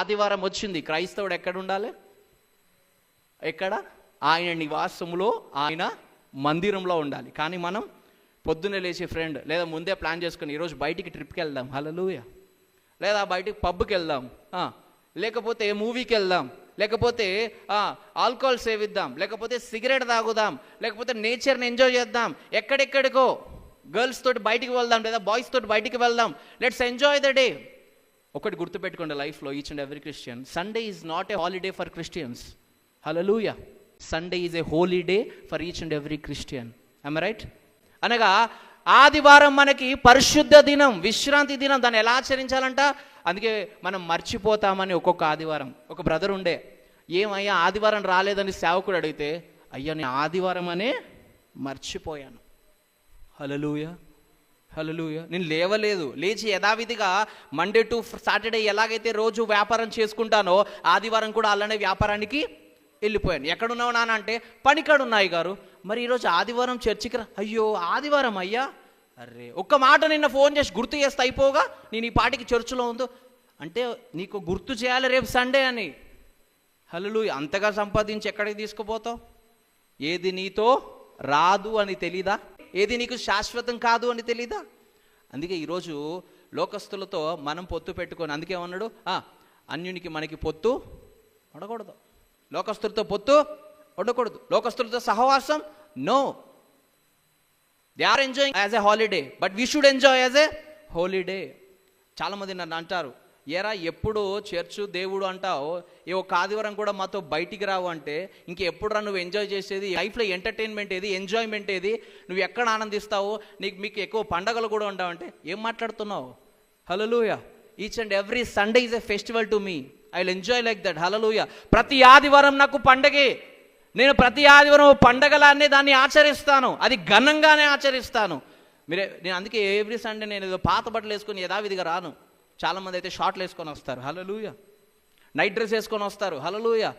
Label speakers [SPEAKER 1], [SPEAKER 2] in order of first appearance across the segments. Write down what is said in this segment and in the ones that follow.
[SPEAKER 1] ఆదివారం వచ్చింది, క్రైస్తవుడు ఎక్కడ ఉండాలి? ఎక్కడ? ఆయన నివాసంలో, ఆయన మందిరంలో ఉండాలి. కానీ మనం పొద్దున్నే లేచి ఫ్రెండ్ లేదా ముందే ప్లాన్ చేసుకుని ఈరోజు బయటికి ట్రిప్కి వెళ్దాం, హల్లెలూయా, లేదా బయటికి పబ్కి వెళ్దాం, లేకపోతే మూవీకి వెళ్దాం, లేకపోతే ఆల్కహాల్ సేవిద్దాం, లేకపోతే సిగరెట్ తాగుదాం, లేకపోతే నేచర్ని ఎంజాయ్ చేద్దాం, ఎక్కడెక్కడికో గర్ల్స్ తోటి బయటికి వెళ్దాం, లేదా బాయ్స్ తోటి బయటికి వెళ్దాం, లెట్స్ ఎంజాయ్ ద డే. ఒకటి గుర్తుపెట్టుకోండి లైఫ్లో, each and every Christian, Sunday is not a holiday for Christians. Hallelujah. Sunday is a holy day for each and every Christian. I'm right? అనగా ఆదివారం మనకి పరిశుద్ధ దినం, విశ్రాంతి దినం. దాన్ని ఎలా ఆచరించాలంట? అందుకే మనం మర్చిపోతామని ఒక్కొక్క ఆదివారం. ఒక బ్రదర్ ఉండే, ఏమయ్యా ఆదివారం రాలేదని సేవకుడు అడిగితే, అయ్యా నేను ఆదివారం అనే మర్చిపోయాను. హల్లెలూయా, హల్లెలూయా. నేను లేవలేదు, లేచి యథావిధిగా మండే టు సాటర్డే ఎలాగైతే రోజు వ్యాపారం చేసుకుంటానో ఆదివారం కూడా అలానే వ్యాపారానికి వెళ్ళిపోయాను. ఎక్కడున్నావు నాన్న అంటే, పనికాడున్నాయి గారు. మరి ఈరోజు ఆదివారం చర్చికి రా. అయ్యో ఆదివారం అయ్యా, అరే ఒక్క మాట నిన్న ఫోన్ చేసి గుర్తు చేస్తే అయిపోగా నేను ఈ పాటికి చర్చిలో ఉందో అంటే, నీకు గుర్తు చేయాలి రేపు సండే అని. హల్లెలూయా. అంతగా సంపాదించి ఎక్కడికి తీసుకుపోతావు? ఏది నీతో రాదు అని తెలీదా? ఏది నీకు శాశ్వతం కాదు అని తెలీదా? అందుకే ఈరోజు లోకస్తులతో మనం పొత్తు పెట్టుకొని, అందుకే ఏమన్నాడు, అన్యునికి మనకి పొత్తు ఉండకూడదు, లోకస్తులతో పొత్తు ఉండకూడదు, లోకస్తులతో సహవాసం no. They are enjoying as a holiday, but we should enjoy as a holiday. చాలామంది నన్ను అంటారు, ఏరా ఎప్పుడు చర్చు దేవుడు అంటావు, ఏ ఒక్క ఆదివారం కూడా మాతో బయటికి రావు అంటే, ఇంకెప్పుడు రా నువ్వు ఎంజాయ్ చేసేది? లైఫ్లో ఎంటర్టైన్మెంట్ ఏది, ఎంజాయ్మెంట్ ఏది, నువ్వు ఎక్కడ ఆనందిస్తావు? మీకు ఎక్కువ పండగలు కూడా ఉండవు అంటే ఏం మాట్లాడుతున్నావు? Hallelujah. Each and every Sunday is a festival to me. I will enjoy like that. Hallelujah. ప్రతి ఆదివారం నాకు పండగే. నేను ప్రతి ఆదివారం పండగలానే దాన్ని ఆచరిస్తాను, అది ఘనంగానే ఆచరిస్తాను. నేను అందుకే ఎవ్రీ సండే నేను ఏదో పాత బట్టలు వేసుకొని యథావిధిగా రాను. చాలామంది అయితే షార్ట్లు వేసుకొని వస్తారు, హల్లెలూయా, నైట్ డ్రెస్ వేసుకొని వస్తారు, హల్లెలూయా,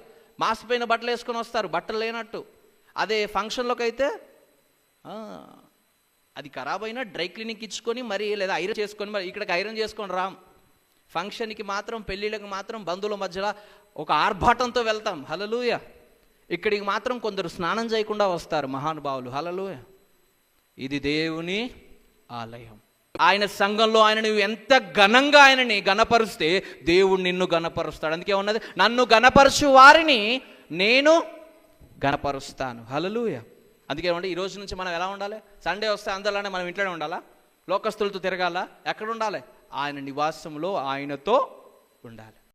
[SPEAKER 1] మాసిపోయిన బట్టలు వేసుకొని వస్తారు, బట్టలు లేనట్టు. అదే ఫంక్షన్లోకి అయితే అది ఖరాబ్ అయినా డ్రై క్లీనింగ్ ఇచ్చుకొని మరి, లేదా ఐరన్ చేసుకొని మరి ఇక్కడికి ఐరన్ చేసుకొని రాం. ఫంక్షన్కి మాత్రం, పెళ్ళిళ్ళకి మాత్రం బంధువుల మధ్యలో ఒక ఆర్భాటంతో వెళ్తాం, హల్లెలూయా. ఇక్కడికి మాత్రం కొందరు స్నానం చేయకుండా వస్తారు మహానుభావులు, హల్లెలూయా. ఇది దేవుని ఆలయం. ఆయన సంఘంలో ఆయన నువ్వు ఎంత ఘనంగా ఆయనని గణపరిస్తే దేవుడు నిన్ను గణపరుస్తాడు. అందుకే ఉన్నది, నన్ను గణపరచు వారిని నేను గణపరుస్తాను, హల్లెలూయా. అందుకే ఏమంటే ఈ రోజు నుంచి మనం ఎలా ఉండాలి? సండే వస్తే అందరిలానే మనం ఇంట్లోనే ఉండాలా? లోకస్తులతో తిరగాల? ఎక్కడ ఉండాలి? ఆయన నివాసంలో ఆయనతో ఉండాలి.